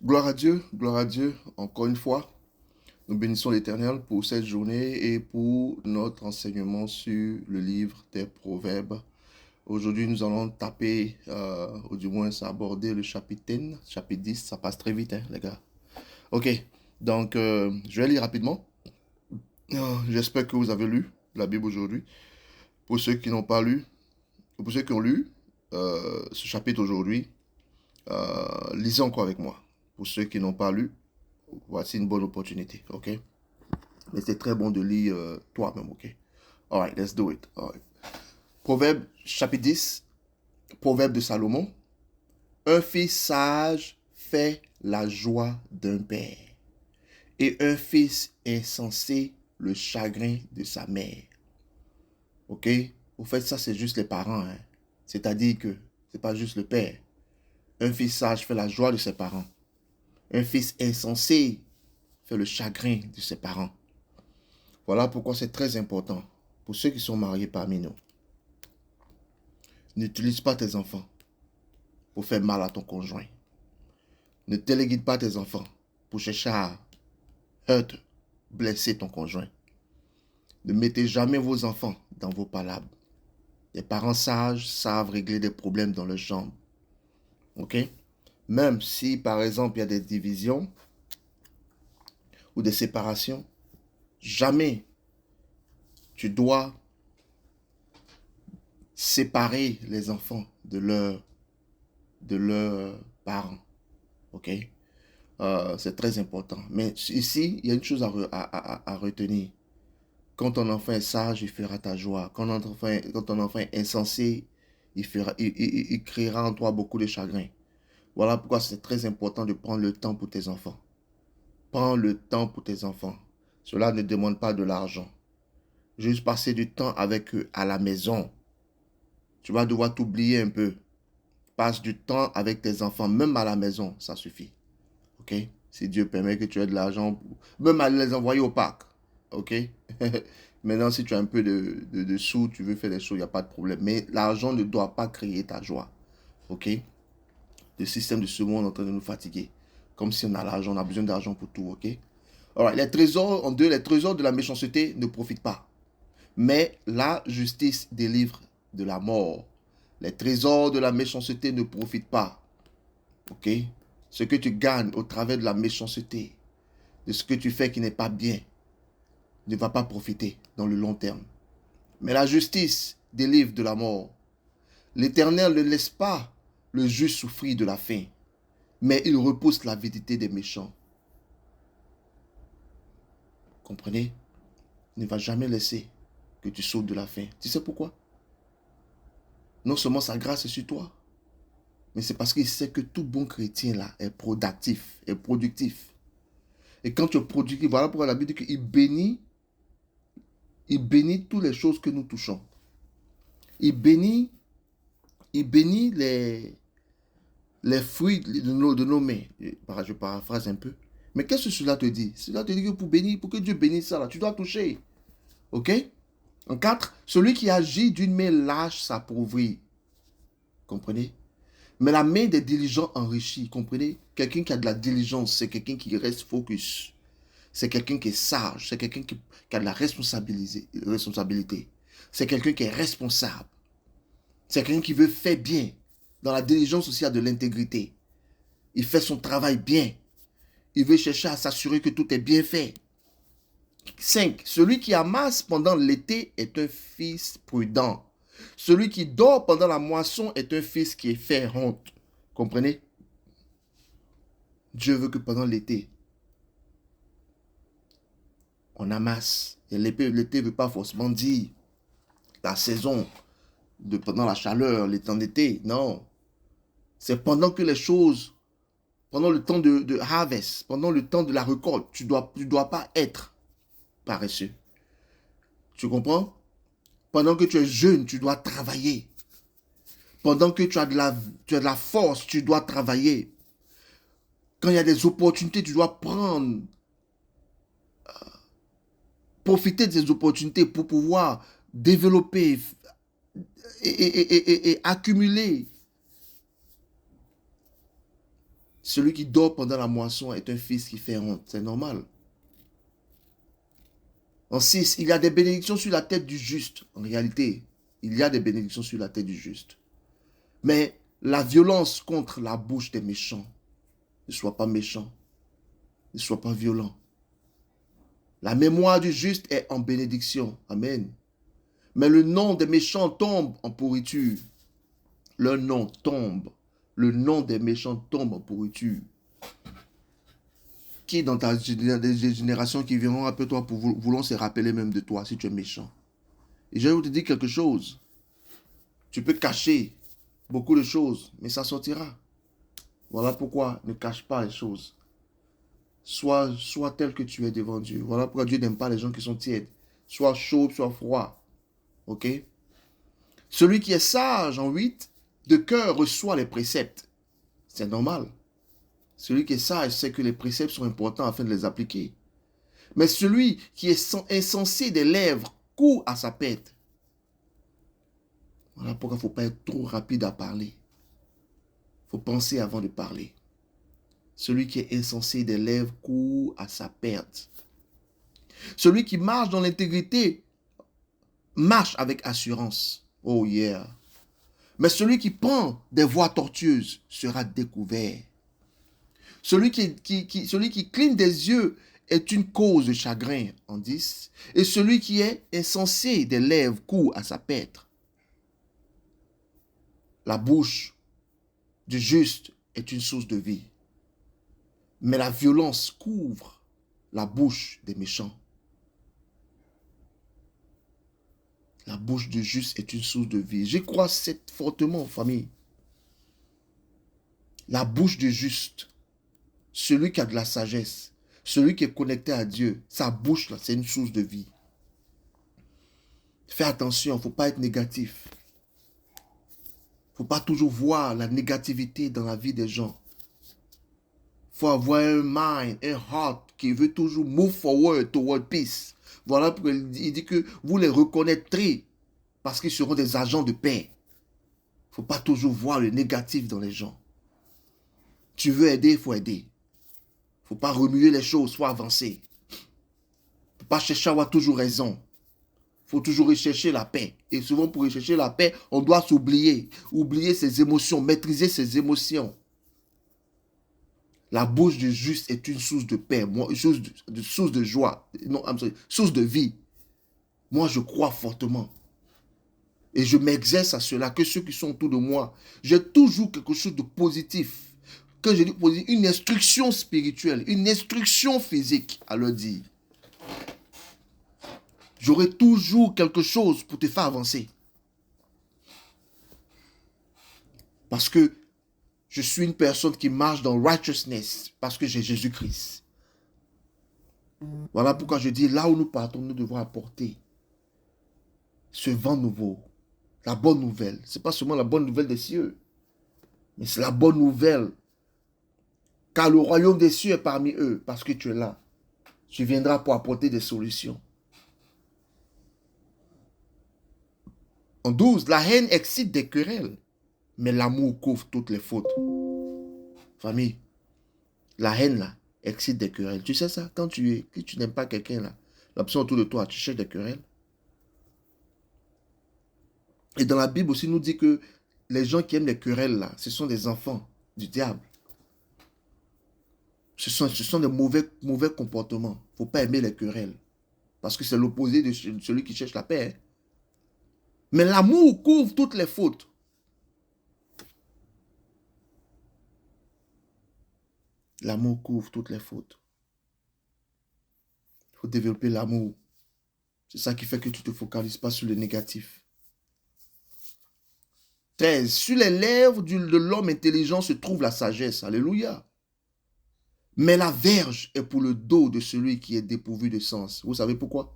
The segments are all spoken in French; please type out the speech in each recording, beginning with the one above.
Gloire à Dieu, encore une fois. Nous bénissons l'Éternel pour cette journée et pour notre enseignement sur le livre des Proverbes. Aujourd'hui, nous allons taper, ou du moins aborder le chapitre 10, chapitre 10. Ça passe très vite, hein, les gars. Ok, donc je vais lire rapidement. J'espère que vous avez lu la Bible aujourd'hui. Pour ceux qui n'ont pas lu, ou pour ceux qui ont lu ce chapitre aujourd'hui, lisez encore avec moi. Pour ceux qui n'ont pas lu, voici une bonne opportunité, ok? Mais c'est très bon de lire toi-même, ok? Alright, let's do it. Alright. Proverbe chapitre 10, Proverbe de Salomon. Un fils sage fait la joie d'un père, et un fils insensé le chagrin de sa mère. Ok? Au fait, ça c'est juste les parents, hein? C'est-à-dire que c'est pas juste le père. Un fils sage fait la joie de ses parents. Un fils insensé fait le chagrin de ses parents. Voilà pourquoi c'est très important pour ceux qui sont mariés parmi nous. N'utilise pas tes enfants pour faire mal à ton conjoint. Ne téléguide pas tes enfants pour chercher à hurt, blesser ton conjoint. Ne mettez jamais vos enfants dans vos palabres. Les parents sages savent régler des problèmes dans leur chambre. Ok? Même si, par exemple, il y a des divisions ou des séparations, jamais tu dois séparer les enfants de leurs parents. Ok? C'est très important. Mais ici, il y a une chose à retenir. Quand ton enfant est sage, il fera ta joie. Quand ton enfant est insensé, il créera en toi beaucoup de chagrin. Voilà pourquoi c'est très important de prendre le temps pour tes enfants. Prends le temps pour tes enfants. Cela ne demande pas de l'argent. Juste passer du temps avec eux à la maison. Tu vas devoir t'oublier un peu. Passe du temps avec tes enfants, même à la maison, ça suffit. Ok? Si Dieu permet que tu aies de l'argent, même à les envoyer au parc. Ok? Maintenant, si tu as un peu de sous, tu veux faire des choses, il n'y a pas de problème. Mais l'argent ne doit pas créer ta joie. Ok? Le système de ce monde est en train de nous fatiguer. Comme si on a l'argent, on a besoin d'argent pour tout. Ok? Alright, les trésors, en deux, les trésors de la méchanceté ne profitent pas. Mais la justice délivre de la mort. Les trésors de la méchanceté ne profitent pas. Ok? Ce que tu gagnes au travers de la méchanceté, de ce que tu fais qui n'est pas bien, ne va pas profiter dans le long terme. Mais la justice délivre de la mort. L'Éternel ne laisse pas le juste souffrir de la faim, mais il repousse l'avidité des méchants. Comprenez? Il ne va jamais laisser que tu souffres de la faim. Tu sais pourquoi? Non seulement sa grâce est sur toi, mais c'est parce qu'il sait que tout bon chrétien là est productif, est productif. Et quand tu es productif, voilà pourquoi la Bible dit qu'il bénit toutes les choses que nous touchons. Il bénit, il bénit les fruits de nos mains. Je paraphrase un peu. Mais qu'est-ce que cela te dit? Cela te dit que pour que Dieu bénisse ça, là, tu dois toucher. Ok? En 4, celui qui agit d'une main lâche s'appauvrit. Comprenez? Mais la main des diligents enrichit. Comprenez? Quelqu'un qui a de la diligence, c'est quelqu'un qui reste focus. C'est quelqu'un qui est sage. C'est quelqu'un qui a de la responsabilité. C'est quelqu'un qui est responsable. C'est quelqu'un qui veut faire bien. Dans la diligence aussi, il y a de l'intégrité. Il fait son travail bien. Il veut chercher à s'assurer que tout est bien fait. 5. Celui qui amasse pendant l'été est un fils prudent. Celui qui dort pendant la moisson est un fils qui est fait honte. Comprenez? Dieu veut que pendant l'été, on amasse. Et l'été ne veut pas forcément dire la saison pendant la chaleur, les temps d'été. Non. C'est pendant que les choses, pendant le temps de harvest, pendant le temps de la récolte, tu dois pas être paresseux. Tu comprends? Pendant que tu es jeune, tu dois travailler. Pendant que tu as de la force, tu dois travailler. Quand il y a des opportunités, tu dois profiter de ces opportunités pour pouvoir développer et accumuler. Celui qui dort pendant la moisson est un fils qui fait honte. C'est normal. En 6, il y a des bénédictions sur la tête du juste. En réalité, il y a des bénédictions sur la tête du juste. Mais la violence contre la bouche des méchants. Ne sois pas méchant. Ne sois pas violent. La mémoire du juste est en bénédiction. Amen. Mais le nom des méchants tombe en pourriture. Leur nom tombe. Le nom des méchants tombe en pourriture. Qui dans ta génération qui viendront après toi pour vouloir se rappeler même de toi si tu es méchant. Et je vais te dire quelque chose. Tu peux cacher beaucoup de choses, mais ça sortira. Voilà pourquoi ne cache pas les choses. Sois tel que tu es devant Dieu. Voilà pourquoi Dieu n'aime pas les gens qui sont tièdes. Sois chaud, sois froid. Ok? Celui qui est sage, en 8, de cœur reçoit les préceptes. C'est normal. Celui qui est sage sait que les préceptes sont importants afin de les appliquer. Mais celui qui est insensé des lèvres court à sa pète. Voilà pourquoi il ne faut pas être trop rapide à parler. Il faut penser avant de parler. Celui qui est insensé des lèvres court à sa perte. Celui qui marche dans l'intégrité marche avec assurance. Oh yeah. Mais celui qui prend des voies tortueuses sera découvert. Celui qui cligne des yeux est une cause de chagrin, en 10. Et celui qui est insensé des lèvres court à sa perte. La bouche du juste est une source de vie. Mais la violence couvre la bouche des méchants. La bouche du juste est une source de vie. Je crois fortement, famille. La bouche du juste, celui qui a de la sagesse, celui qui est connecté à Dieu, sa bouche, là, c'est une source de vie. Fais attention, il ne faut pas être négatif. Il ne faut pas toujours voir la négativité dans la vie des gens. Il faut avoir un mind, un heart qui veut toujours move forward toward peace. Voilà pourquoi il dit que vous les reconnaîtrez parce qu'ils seront des agents de paix. Il ne faut pas toujours voir le négatif dans les gens. Tu veux aider, il faut aider. Il ne faut pas remuer les choses, il faut avancer. Il ne faut pas chercher à avoir toujours raison. Il faut toujours rechercher la paix. Et souvent, pour rechercher la paix, on doit s'oublier. Oublier ses émotions, maîtriser ses émotions. La bouche du juste est une source de paix, une source de joie, non, source de vie. Moi, je crois fortement. Et je m'exerce à cela, que ceux qui sont autour de moi, j'ai toujours quelque chose de positif. Quand je dis positif, une instruction spirituelle, une instruction physique à leur dire. J'aurai toujours quelque chose pour te faire avancer. Parce que je suis une personne qui marche dans righteousness, parce que j'ai Jésus-Christ. Voilà pourquoi je dis, là où nous partons, nous devons apporter ce vent nouveau, la bonne nouvelle. Ce n'est pas seulement la bonne nouvelle des cieux, mais c'est la bonne nouvelle. Car le royaume des cieux est parmi eux, parce que tu es là. Tu viendras pour apporter des solutions. En 12, la haine excite des querelles, mais l'amour couvre toutes les fautes. Famille, la haine là, excite des querelles. Tu sais ça, quand tu n'aimes pas quelqu'un là, la personne autour de toi, tu cherches des querelles. Et dans la Bible aussi, nous dit que les gens qui aiment les querelles là, ce sont des enfants du diable. Ce sont des mauvais comportements. Il ne faut pas aimer les querelles. Parce que c'est l'opposé de celui qui cherche la paix. Hein. Mais l'amour couvre toutes les fautes. L'amour couvre toutes les fautes. Il faut développer l'amour. C'est ça qui fait que tu ne te focalises pas sur le négatif. 13. Sur les lèvres de l'homme intelligent se trouve la sagesse. Alléluia. Mais la verge est pour le dos de celui qui est dépourvu de sens. Vous savez pourquoi?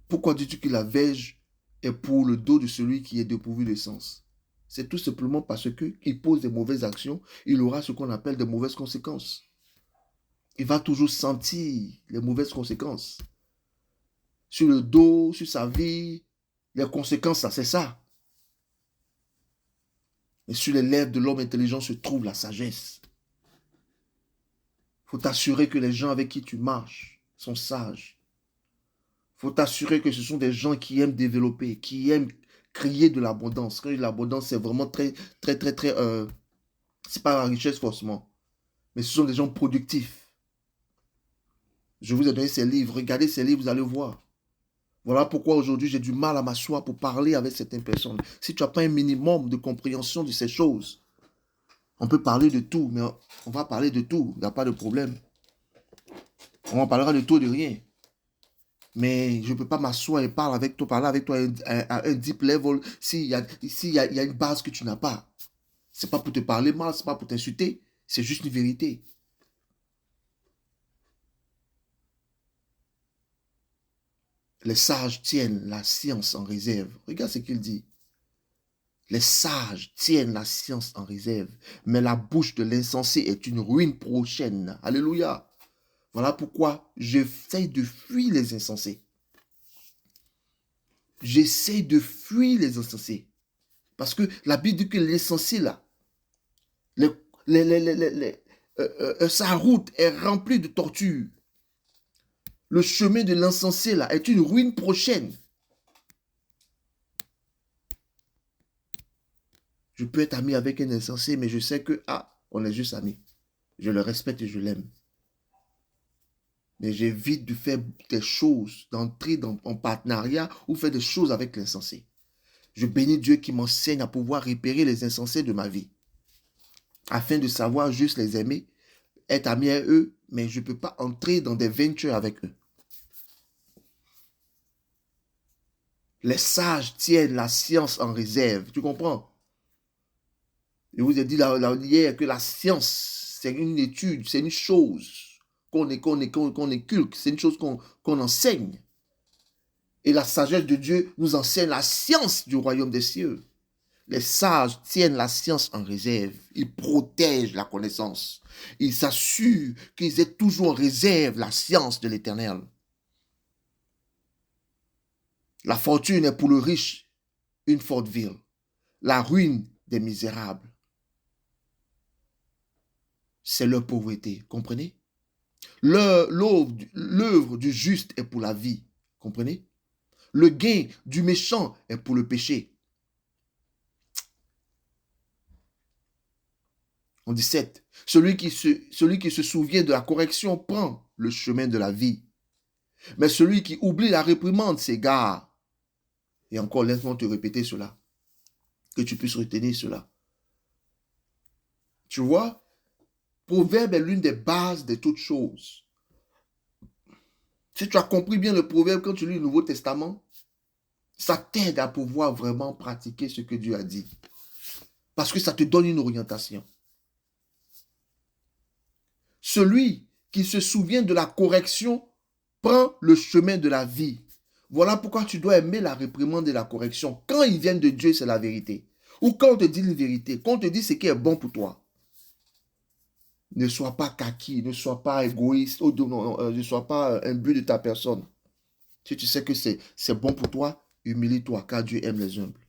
Pourquoi dis-tu que la verge est pour le dos de celui qui est dépourvu de sens? C'est tout simplement parce qu'il pose des mauvaises actions, il aura ce qu'on appelle de mauvaises conséquences. Il va toujours sentir les mauvaises conséquences. Sur le dos, sur sa vie, les conséquences, c'est ça. Et sur les lèvres de l'homme intelligent se trouve la sagesse. faut t'assurer que les gens avec qui tu marches sont sages. Faut t'assurer que ce sont des gens qui aiment développer, qui aiment crier de l'abondance. Quand l'abondance, c'est vraiment très, très, très, très... c'est pas la richesse forcément, mais ce sont des gens productifs. Je vous ai donné ces livres. Regardez ces livres, vous allez voir. Voilà pourquoi aujourd'hui j'ai du mal à m'asseoir pour parler avec certaines personnes. Si tu n'as pas un minimum de compréhension de ces choses, on peut parler de tout, mais on va parler de tout. Il n'y a pas de problème. On en parlera de tout et de rien. Mais je ne peux pas m'asseoir et parler avec toi à un deep level s'il y a une base que tu n'as pas. Ce n'est pas pour te parler mal, ce n'est pas pour t'insulter, c'est juste une vérité. Les sages tiennent la science en réserve. Regarde ce qu'il dit. Les sages tiennent la science en réserve, mais la bouche de l'insensé est une ruine prochaine. Alléluia. Voilà pourquoi j'essaie de fuir les insensés. J'essaie de fuir les insensés. Parce que la Bible dit que l'insensé, là, sa route est remplie de tortures. Le chemin de l'insensé, là, est une ruine prochaine. Je peux être ami avec un insensé, mais je sais que, on est juste amis. Je le respecte et je l'aime. Mais j'évite de faire des choses, d'entrer en partenariat ou faire des choses avec l'insensé. Je bénis Dieu qui m'enseigne à pouvoir repérer les insensés de ma vie, afin de savoir juste les aimer, être ami à eux, mais je ne peux pas entrer dans des ventures avec eux. Les sages tiennent la science en réserve, tu comprends? Je vous ai dit hier que la science, c'est une étude, c'est une chose qu'on éculque, c'est une chose qu'on enseigne. Et la sagesse de Dieu nous enseigne la science du royaume des cieux. Les sages tiennent la science en réserve. Ils protègent la connaissance. Ils s'assurent qu'ils aient toujours en réserve la science de l'Éternel. La fortune est pour le riche une forte ville. La ruine des misérables, c'est leur pauvreté. Comprenez? L'œuvre du juste est pour la vie. Comprenez? Le gain du méchant est pour le péché. En 17, celui qui se souvient de la correction prend le chemin de la vie. Mais celui qui oublie la réprimande s'égare. Et encore, laisse-moi te répéter cela, que tu puisses retenir cela. Tu vois, proverbe est l'une des bases de toutes choses. Si tu as compris bien le proverbe quand tu lis le Nouveau Testament, ça t'aide à pouvoir vraiment pratiquer ce que Dieu a dit. Parce que ça te donne une orientation. Celui qui se souvient de la correction prend le chemin de la vie. Voilà pourquoi tu dois aimer la réprimande et la correction. Quand ils viennent de Dieu, c'est la vérité. Ou quand on te dit une vérité, quand on te dit ce qui est bon pour toi. Ne sois pas kaki, ne sois pas égoïste, ne sois pas un but de ta personne. Si tu sais que c'est bon pour toi, humilie-toi, car Dieu aime les humbles.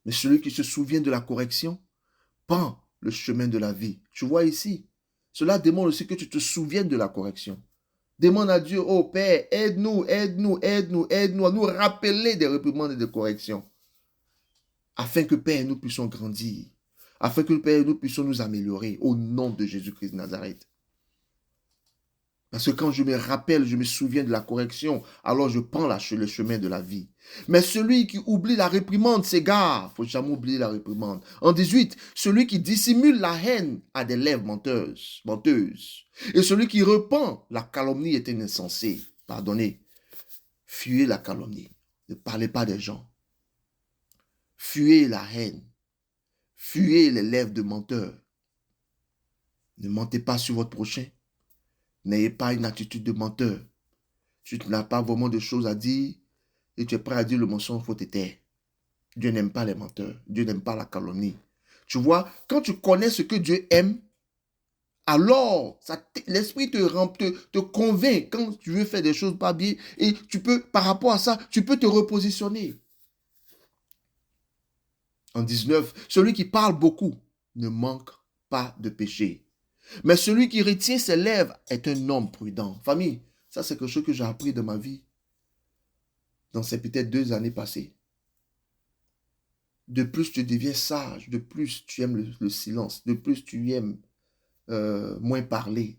Mais celui qui se souvient de la correction prend le chemin de la vie. Tu vois ici, cela demande aussi que tu te souviennes de la correction. Demande à Dieu, oh Père, aide-nous, aide-nous, aide-nous, aide-nous à nous rappeler des réprimandes et des corrections. Afin que Père, nous puissions grandir. Afin que Père, nous puissions nous améliorer au nom de Jésus-Christ de Nazareth. Parce que quand je me rappelle, je me souviens de la correction, alors je prends le chemin de la vie. Mais celui qui oublie la réprimande s'égare. Il ne faut jamais oublier la réprimande. En 18, celui qui dissimule la haine a des lèvres menteuses. Et celui qui repent la calomnie est un insensé. Pardonnez. Fuyez la calomnie. Ne parlez pas des gens. Fuyez la haine. Fuyez les lèvres de menteurs. Ne mentez pas sur votre prochain. N'ayez pas une attitude de menteur. Tu n'as pas vraiment de choses à dire et tu es prêt à dire le mensonge, il faut te taire. Dieu n'aime pas les menteurs. Dieu n'aime pas la calomnie. Tu vois, quand tu connais ce que Dieu aime, alors l'esprit te convainc quand tu veux faire des choses pas bien et tu peux, par rapport à ça, tu peux te repositionner. En 19, celui qui parle beaucoup ne manque pas de péché. Mais celui qui retient ses lèvres est un homme prudent. Famille, ça c'est quelque chose que j'ai appris de ma vie dans ces peut-être 2 années passées. De plus tu deviens sage, de plus tu aimes le silence, de plus tu aimes moins parler.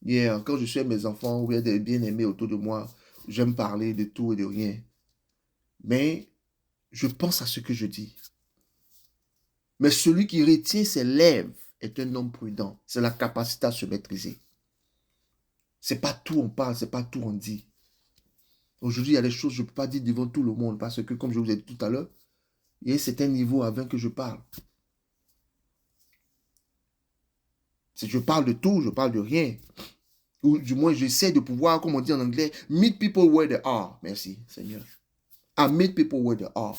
Hier, quand je suis avec mes enfants ou il y a des bien-aimés autour de moi, j'aime parler de tout et de rien. Mais je pense à ce que je dis. Mais celui qui retient ses lèvres est un homme prudent. C'est la capacité à se maîtriser. C'est pas tout on parle, c'est pas tout on dit. Aujourd'hui, il y a des choses que je ne peux pas dire devant tout le monde parce que, comme je vous ai dit tout à l'heure, il y a un certain niveau avant que je parle. Si je parle de tout, je parle de rien. Ou du moins, j'essaie de pouvoir, comme on dit en anglais, meet people where they are. Merci, Seigneur. I meet people where they are.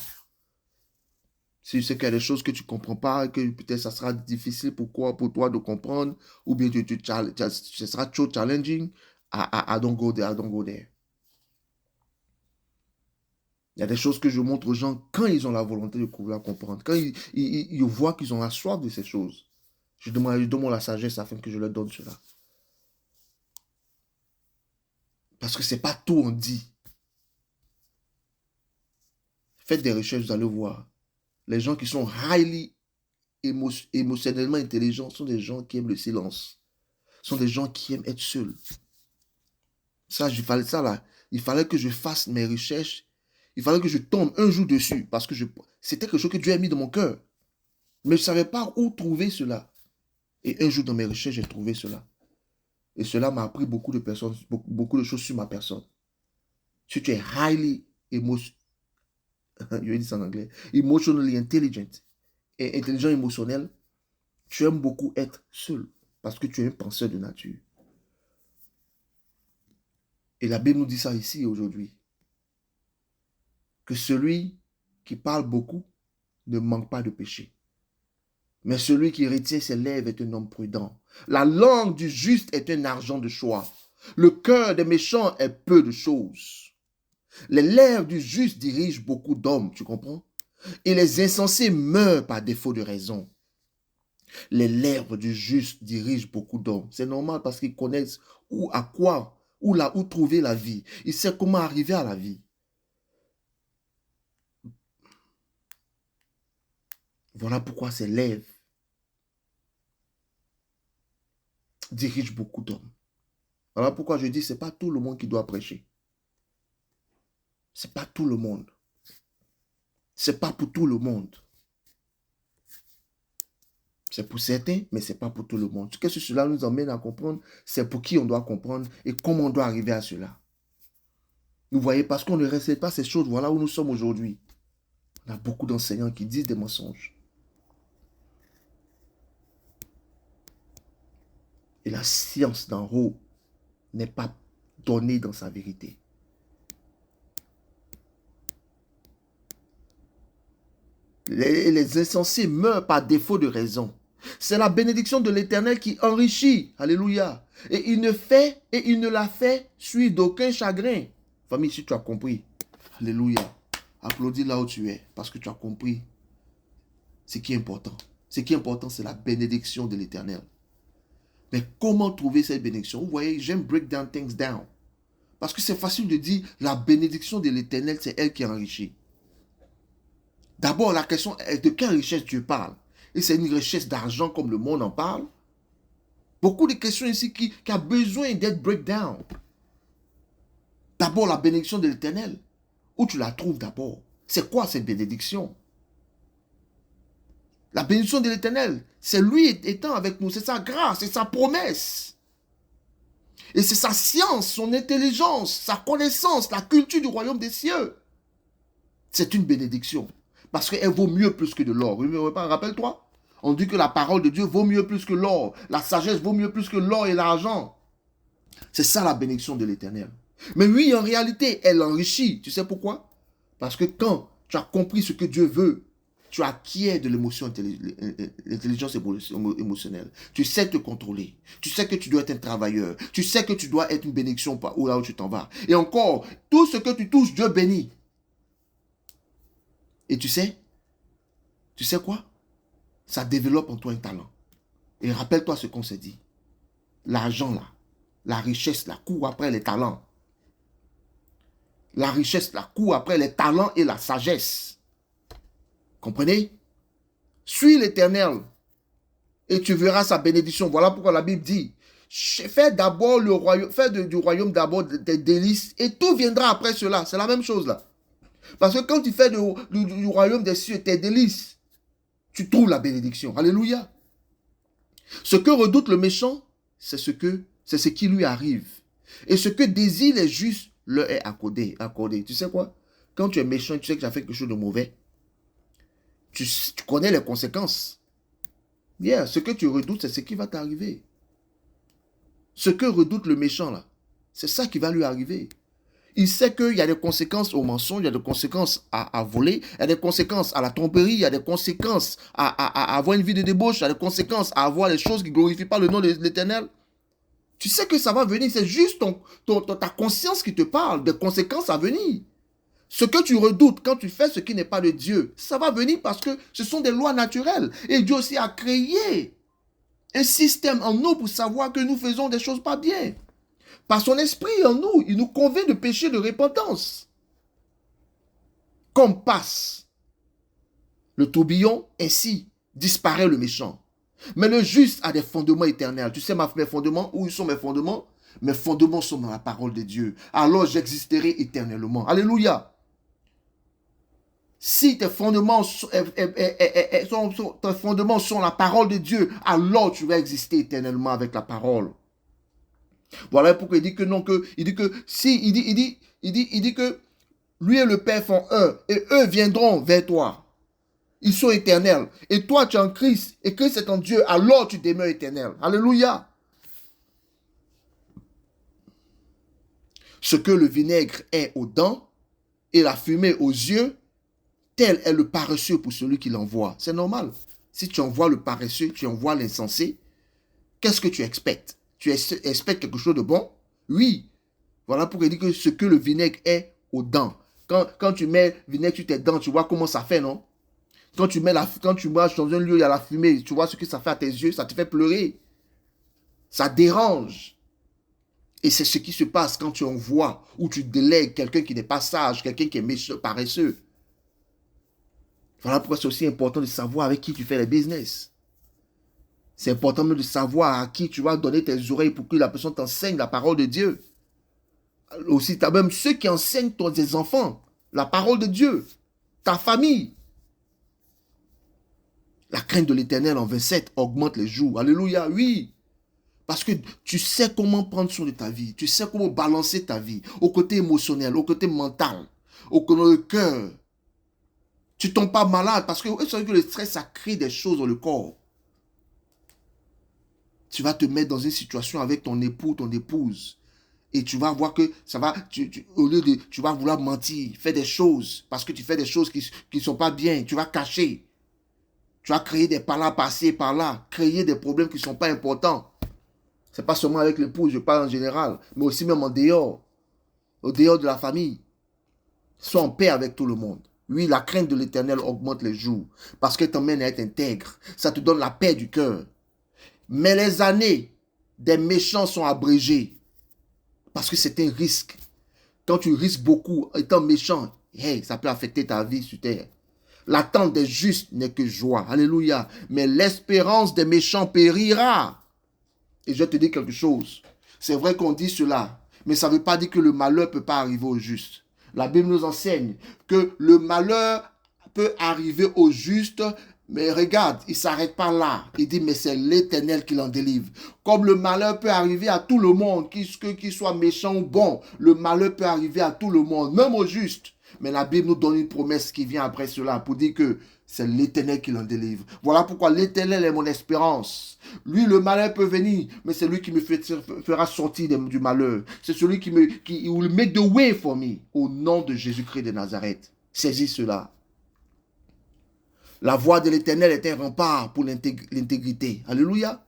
Si c'est qu'il y a des choses que tu ne comprends pas, que peut-être ça sera difficile pour toi de comprendre, ou bien ce sera trop challenging, I don't go there, I don't go there. Il y a des choses que je montre aux gens quand ils ont la volonté de pouvoir comprendre, quand ils voient qu'ils ont la soif de ces choses. Je demande la sagesse afin que je leur donne cela. Parce que ce n'est pas tout on dit. Faites des recherches, vous allez voir. Les gens qui sont highly émotionnellement intelligents sont des gens qui aiment le silence. Sont des gens qui aiment être seuls. Il fallait que je fasse mes recherches. Il fallait que je tombe un jour dessus. Parce que c'était quelque chose que Dieu a mis dans mon cœur. Mais je ne savais pas où trouver cela. Et un jour dans mes recherches, j'ai trouvé cela. Et cela m'a appris beaucoup de choses sur ma personne. Si tu es highly je vais dire ça en anglais, emotionally intelligent et intelligent émotionnel, tu aimes beaucoup être seul parce que tu es un penseur de nature. Et la Bible nous dit ça ici aujourd'hui. Que celui qui parle beaucoup ne manque pas de péché. Mais celui qui retient ses lèvres est un homme prudent. La langue du juste est un argent de choix. Le cœur des méchants est peu de choses. Les lèvres du juste dirigent beaucoup d'hommes, tu comprends? Et les insensés meurent par défaut de raison. Les lèvres du juste dirigent beaucoup d'hommes. C'est normal parce qu'ils connaissent où trouver la vie. Ils savent comment arriver à la vie. Voilà pourquoi ces lèvres dirigent beaucoup d'hommes. Voilà pourquoi je dis, ce n'est pas tout le monde qui doit prêcher. Ce n'est pas tout le monde. Ce n'est pas pour tout le monde. C'est pour certains, mais ce n'est pas pour tout le monde. Qu'est-ce que cela nous emmène à comprendre? C'est pour qui on doit comprendre et comment on doit arriver à cela. Vous voyez, parce qu'on ne respecte pas ces choses, voilà où nous sommes aujourd'hui. On a beaucoup d'enseignants qui disent des mensonges. Et la science d'en haut n'est pas donnée dans sa vérité. Les insensés meurent par défaut de raison. C'est la bénédiction de l'Éternel qui enrichit. Alléluia. Et il ne la fait suivre d'aucun chagrin. Famille, si tu as compris. Alléluia. Applaudis là où tu es. Parce que tu as compris ce qui est important. Ce qui est important, c'est la bénédiction de l'Éternel. Mais comment trouver cette bénédiction? Vous voyez, j'aime break down things down. Parce que c'est facile de dire la bénédiction de l'Éternel, c'est elle qui enrichit. D'abord, la question est de quelle richesse tu parles. Et c'est une richesse d'argent comme le monde en parle. Beaucoup de questions ici qui a besoin d'être break down. D'abord, la bénédiction de l'Éternel. Où tu la trouves d'abord? C'est quoi cette bénédiction? La bénédiction de l'Éternel, c'est lui étant avec nous, c'est sa grâce, c'est sa promesse. Et c'est sa science, son intelligence, sa connaissance, la culture du royaume des cieux. C'est une bénédiction. Parce qu'elle vaut mieux plus que de l'or. Rappelle-toi, on dit que la parole de Dieu vaut mieux plus que l'or. La sagesse vaut mieux plus que l'or et l'argent. C'est ça la bénédiction de l'Éternel. Mais oui, en réalité, elle enrichit. Tu sais pourquoi? Parce que quand tu as compris ce que Dieu veut, tu acquiers de l'émotion, l'intelligence émotionnelle. Tu sais te contrôler. Tu sais que tu dois être un travailleur. Tu sais que tu dois être une bénédiction là où tu t'en vas. Et encore, tout ce que tu touches, Dieu bénit. Et tu sais quoi? Ça développe en toi un talent. Et rappelle-toi ce qu'on s'est dit. L'argent là, la richesse là, court après les talents. La richesse là, court après les talents et la sagesse. Comprenez? Suis l'Éternel et tu verras sa bénédiction. Voilà pourquoi la Bible dit, fais d'abord le royaume, fais du royaume d'abord des délices et tout viendra après cela. C'est la même chose là. Parce que quand tu fais du royaume des cieux tes délices, tu trouves la bénédiction. Alléluia. Ce que redoute le méchant, c'est ce qui lui arrive. Et ce que désire les justes leur est accordé. Tu sais quoi? Quand tu es méchant et tu sais que tu as fait quelque chose de mauvais, tu connais les conséquences. Bien, ce que tu redoutes, c'est ce qui va t'arriver. Ce que redoute le méchant, là, c'est ça qui va lui arriver. Il sait qu'il y a des conséquences au mensonge, il y a des conséquences à voler, il y a des conséquences à la tromperie, il y a des conséquences à avoir une vie de débauche, il y a des conséquences à avoir les choses qui ne glorifient pas le nom de l'Éternel. Tu sais que ça va venir, c'est juste ta conscience qui te parle des conséquences à venir. Ce que tu redoutes quand tu fais ce qui n'est pas de Dieu, ça va venir parce que ce sont des lois naturelles. Et Dieu aussi a créé un système en nous pour savoir que nous faisons des choses pas bien. Par son esprit en nous, il nous convainc de péché, de repentance. Comme passe le tourbillon, ainsi disparaît le méchant. Mais le juste a des fondements éternels. Tu sais mes fondements, où sont mes fondements? Mes fondements sont dans la parole de Dieu. Alors j'existerai éternellement. Alléluia. Si tes fondements sont la parole de Dieu, alors tu vas exister éternellement avec la parole. Voilà pourquoi il dit que non, il dit que lui et le Père font un, et eux viendront vers toi. Ils sont éternels. Et toi, tu es en Christ, et Christ est en Dieu, alors tu demeures éternel. Alléluia. Ce que le vinaigre est aux dents, et la fumée aux yeux, tel est le paresseux pour celui qui l'envoie. C'est normal. Si tu envoies le paresseux, tu envoies l'insensé, qu'est-ce que tu expectes? Tu expectes quelque chose de bon? Oui. Voilà pourquoi il dit que ce que le vinaigre est aux dents. Quand tu mets vinaigre sur tes dents, tu vois comment ça fait, non? Quand tu marches dans un lieu, il y a la fumée, tu vois ce que ça fait à tes yeux, ça te fait pleurer. Ça dérange. Et c'est ce qui se passe quand tu envoies ou tu délègues quelqu'un qui n'est pas sage, quelqu'un qui est méchant, paresseux. Voilà pourquoi c'est aussi important de savoir avec qui tu fais les business. C'est important de savoir à qui tu vas donner tes oreilles pour que la personne t'enseigne la parole de Dieu. Aussi, tu as même ceux qui enseignent tes enfants la parole de Dieu, ta famille. La crainte de l'Éternel en 27 augmente les jours. Alléluia, oui. Parce que tu sais comment prendre soin de ta vie. Tu sais comment balancer ta vie au côté émotionnel, au côté mental, au côté cœur. Tu ne tombes pas malade parce que vous savez que le stress, ça crée des choses dans le corps. Tu vas te mettre dans une situation avec ton époux, ton épouse. Et tu vas voir que ça va, au lieu de, tu vas vouloir mentir, faire des choses, parce que tu fais des choses qui ne sont pas bien. Tu vas cacher. Tu vas créer des par là, passer par là, créer des problèmes qui ne sont pas importants. Ce n'est pas seulement avec l'épouse, je parle en général, mais aussi même en dehors, au dehors de la famille. Sois en paix avec tout le monde. Oui, la crainte de l'Éternel augmente les jours, parce qu'elle t'emmène à être intègre. Ça te donne la paix du cœur. Mais les années des méchants sont abrégées, parce que c'est un risque. Quand tu risques beaucoup étant méchant, hey, ça peut affecter ta vie sur terre. L'attente des justes n'est que joie. Alléluia. Mais l'espérance des méchants périra. Et je te dis quelque chose. C'est vrai qu'on dit cela, mais ça ne veut pas dire que le malheur ne peut pas arriver aux justes. La Bible nous enseigne que le malheur peut arriver aux justes, mais regarde, il ne s'arrête pas là. Il dit, mais c'est l'Éternel qui l'en délivre. Comme le malheur peut arriver à tout le monde, qu'il soit méchant ou bon, le malheur peut arriver à tout le monde, même aux justes. Mais la Bible nous donne une promesse qui vient après cela pour dire que c'est l'Éternel qui l'en délivre. Voilà pourquoi l'Éternel est mon espérance. Lui, le malheur peut venir, mais c'est lui qui me fera sortir du malheur. C'est celui qui will make the way for me. Au nom de Jésus-Christ de Nazareth. Saisis cela. La voix de l'Éternel est un rempart pour l'intégrité. Alléluia.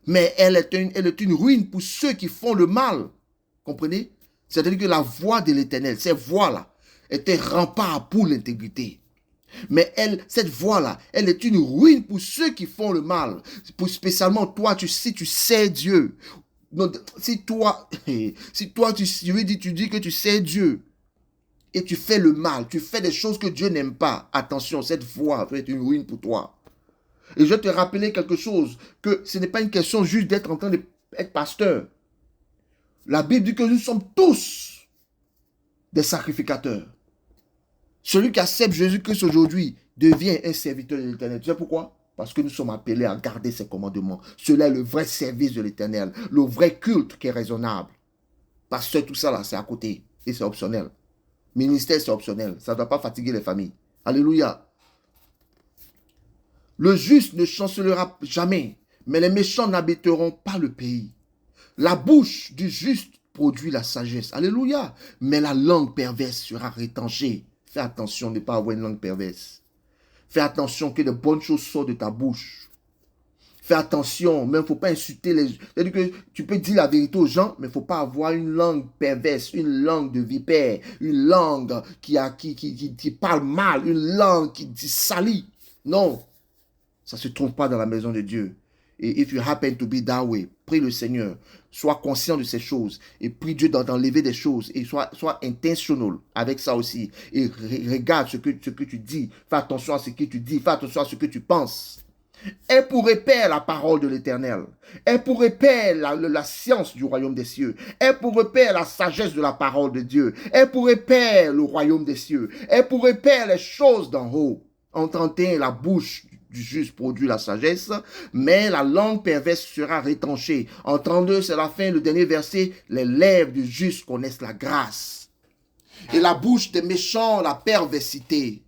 Mais elle est une ruine pour ceux qui font le mal. Comprenez? C'est-à-dire que la voix de l'Éternel, ces voix-là, est un rempart pour l'intégrité. Mais cette voie-là, elle est une ruine pour ceux qui font le mal. Spécialement toi, si tu sais Dieu. Donc, si toi, tu dis que tu sais Dieu et tu fais le mal, tu fais des choses que Dieu n'aime pas, attention, cette voie peut être une ruine pour toi. Et je vais te rappeler quelque chose, que ce n'est pas une question juste d'être en train d'être pasteur. La Bible dit que nous sommes tous des sacrificateurs. Celui qui accepte Jésus-Christ aujourd'hui devient un serviteur de l'Éternel. Tu sais pourquoi? Parce que nous sommes appelés à garder ses commandements. Cela est le vrai service de l'Éternel, le vrai culte qui est raisonnable. Parce que tout ça là, c'est à côté et c'est optionnel. Ministère, c'est optionnel. Ça ne doit pas fatiguer les familles. Alléluia. Le juste ne chancelera jamais, mais les méchants n'habiteront pas le pays. La bouche du juste produit la sagesse. Alléluia. Mais la langue perverse sera rétanchée. Fais attention de ne pas avoir une langue perverse. Fais attention que de bonnes choses sortent de ta bouche. Fais attention, mais il ne faut pas insulter les gens. C'est-à-dire que tu peux dire la vérité aux gens, mais il ne faut pas avoir une langue perverse, une langue de vipère, une langue qui parle mal, une langue qui salit. Non, ça ne se trouve pas dans la maison de Dieu. Et if you happen to be that way, prie le Seigneur. Sois conscient de ces choses. Et prie Dieu d'enlever des choses. Et sois intentional avec ça aussi. Et regarde ce que tu dis. Fais attention à ce que tu dis. Fais attention à ce que tu penses. Aie pour repère la parole de l'Éternel. Aie pour repère la science du royaume des cieux. Aie pour repère la sagesse de la parole de Dieu. Aie pour repère le royaume des cieux. Aie pour repère les choses d'en haut. En 31, la bouche du juste produit la sagesse, mais la langue perverse sera rétanchée. En 32, c'est la fin, le dernier verset, les lèvres du juste connaissent la grâce. Et la bouche des méchants, la perversité.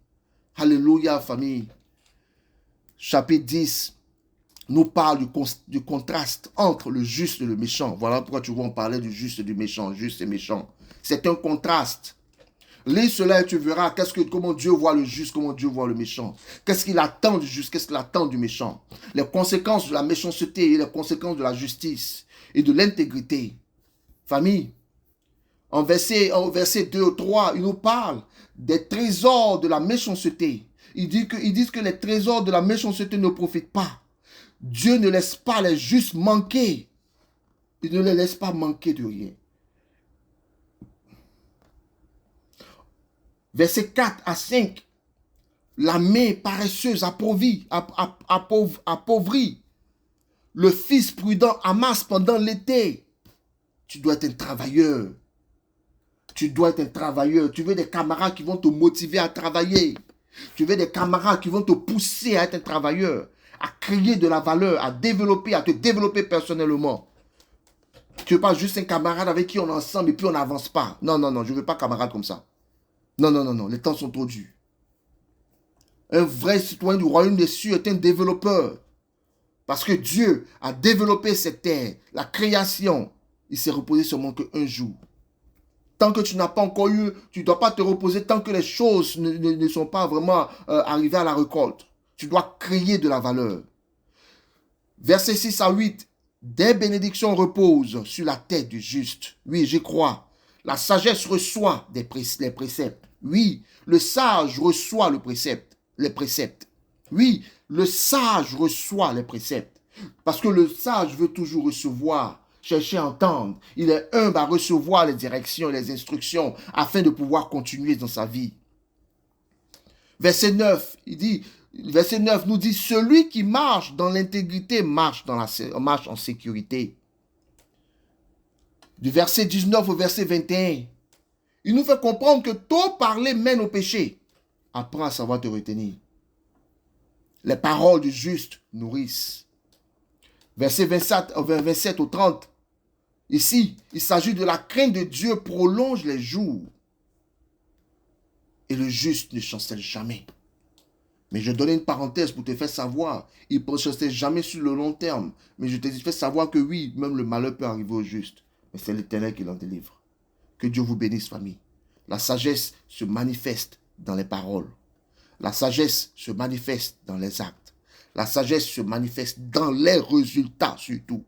Alléluia, famille. Chapitre 10 nous parle du contraste entre le juste et le méchant. Voilà pourquoi tu vois, on parlait du juste et du méchant, juste et méchant. C'est un contraste. Lis cela et tu verras comment Dieu voit le juste, comment Dieu voit le méchant. Qu'est-ce qu'il attend du juste, qu'est-ce qu'il attend du méchant. Les conséquences de la méchanceté et les conséquences de la justice et de l'intégrité. Famille, en verset 2 ou 3, il nous parle des trésors de la méchanceté. Ils disent que les trésors de la méchanceté ne profitent pas. Dieu ne laisse pas les justes manquer. Il ne les laisse pas manquer de rien. Versets 4 à 5. La main paresseuse appauvrit. Le fils prudent amasse pendant l'été. Tu dois être un travailleur. Tu dois être un travailleur. Tu veux des camarades qui vont te motiver à travailler. Tu veux des camarades qui vont te pousser à être un travailleur, à créer de la valeur, à te développer personnellement. Tu ne veux pas juste un camarade avec qui on est ensemble et puis on n'avance pas. Non, je ne veux pas camarade comme ça. Non, les temps sont trop durs. Un vrai citoyen du royaume des cieux est un développeur. Parce que Dieu a développé cette terre, la création. Il s'est reposé seulement qu'un jour. Tant que tu n'as pas encore eu, tu ne dois pas te reposer tant que les choses ne sont pas vraiment arrivées à la récolte. Tu dois créer de la valeur. Versets 6 à 8. Des bénédictions reposent sur la tête du juste. Oui, j'y crois. La sagesse reçoit les préceptes. Oui, le sage reçoit les préceptes. Oui, le sage reçoit les préceptes. Parce que le sage veut toujours recevoir, chercher à entendre. Il est humble à recevoir les directions, les instructions, afin de pouvoir continuer dans sa vie. Verset 9 nous dit, celui qui marche dans l'intégrité marche en sécurité. Du verset 19 au verset 21, il nous fait comprendre que tout parler mène au péché. Apprends à savoir te retenir. Les paroles du juste nourrissent. Verset 27 au 30. Ici, il s'agit de la crainte de Dieu prolonge les jours. Et le juste ne chancelle jamais. Mais je donne une parenthèse pour te faire savoir. Il ne chancelle jamais sur le long terme. Mais je te fais savoir que oui, même le malheur peut arriver au juste. Mais c'est l'Éternel qui l'en délivre. Que Dieu vous bénisse, famille. La sagesse se manifeste dans les paroles. La sagesse se manifeste dans les actes. La sagesse se manifeste dans les résultats surtout.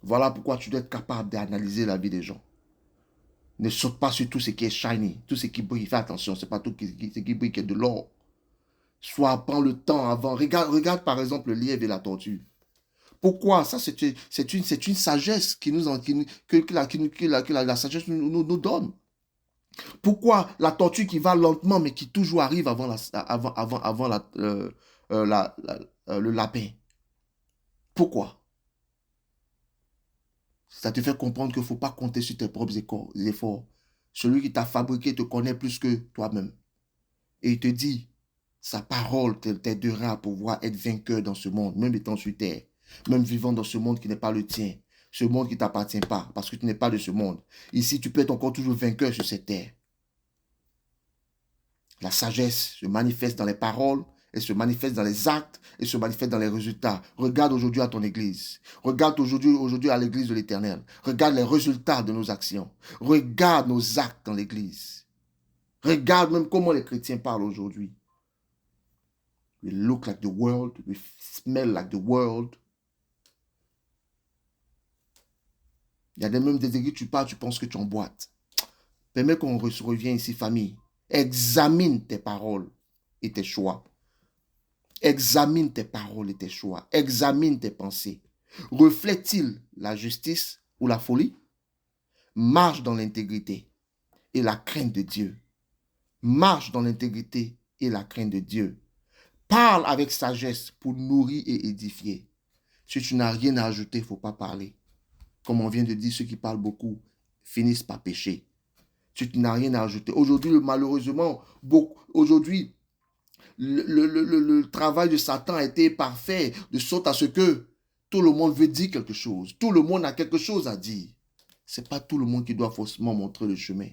Voilà pourquoi tu dois être capable d'analyser la vie des gens. Ne saute pas sur tout ce qui est shiny, tout ce qui brille. Fais attention, ce n'est pas tout ce qui brille qui est de l'or. Soit prends le temps avant. Regarde par exemple le lièvre et la tortue. Pourquoi? Ça, c'est une sagesse qui nous, la sagesse nous donne. Pourquoi la tortue qui va lentement, mais qui toujours arrive avant le lapin? Pourquoi? Ça te fait comprendre qu'il ne faut pas compter sur tes propres efforts. Celui qui t'a fabriqué te connaît plus que toi-même. Et il te dit, sa parole t'aidera à pouvoir être vainqueur dans ce monde, même étant sur terre, même vivant dans ce monde qui n'est pas le tien, ce monde qui ne t'appartient pas, parce que tu n'es pas de ce monde. Ici, tu peux être encore toujours vainqueur sur cette terre. La sagesse se manifeste dans les paroles, elle se manifeste dans les actes, elle se manifeste dans les résultats. Regarde aujourd'hui à ton église. Regarde aujourd'hui à l'église de l'Éternel. Regarde les résultats de nos actions. Regarde nos actes dans l'église. Regarde même comment les chrétiens parlent aujourd'hui. We look like the world. We smell like the world. Il y a même des églises, tu parles, tu penses que tu emboîtes. Permets qu'on revienne ici, famille. Examine tes paroles et tes choix. Examine tes paroles et tes choix. Examine tes pensées. Reflète-t-il la justice ou la folie? Marche dans l'intégrité et la crainte de Dieu. Marche dans l'intégrité et la crainte de Dieu. Parle avec sagesse pour nourrir et édifier. Si tu n'as rien à ajouter, il ne faut pas parler. Comme on vient de dire, ceux qui parlent beaucoup finissent par pécher. Si tu n'as rien à ajouter. Aujourd'hui, malheureusement, aujourd'hui, le travail de Satan a été parfait, de sorte à ce que tout le monde veut dire quelque chose. Tout le monde a quelque chose à dire. Ce n'est pas tout le monde qui doit forcément montrer le chemin.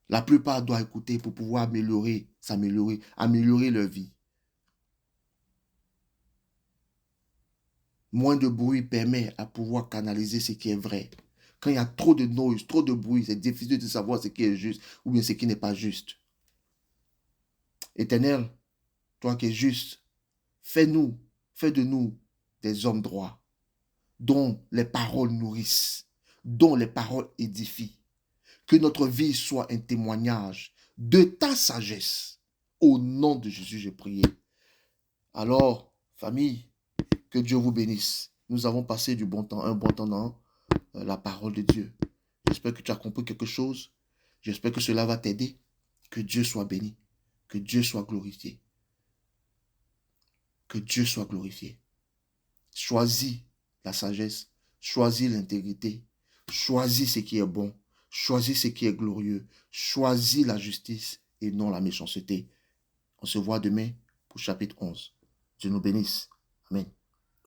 La plupart doivent écouter pour pouvoir améliorer leur vie. Moins de bruit permet à pouvoir canaliser ce qui est vrai. Quand il y a trop de noise, trop de bruit, c'est difficile de savoir ce qui est juste ou bien ce qui n'est pas juste. Éternel, toi qui es juste, fais de nous des hommes droits, dont les paroles nourrissent, dont les paroles édifient. Que notre vie soit un témoignage de ta sagesse. Au nom de Jésus, j'ai prié. Alors, famille, que Dieu vous bénisse. Nous avons passé un bon temps dans la parole de Dieu. J'espère que tu as compris quelque chose. J'espère que cela va t'aider. Que Dieu soit béni. Que Dieu soit glorifié. Que Dieu soit glorifié. Choisis la sagesse. Choisis l'intégrité. Choisis ce qui est bon. Choisis ce qui est glorieux. Choisis la justice et non la méchanceté. On se voit demain pour chapitre 11. Dieu nous bénisse. Amen.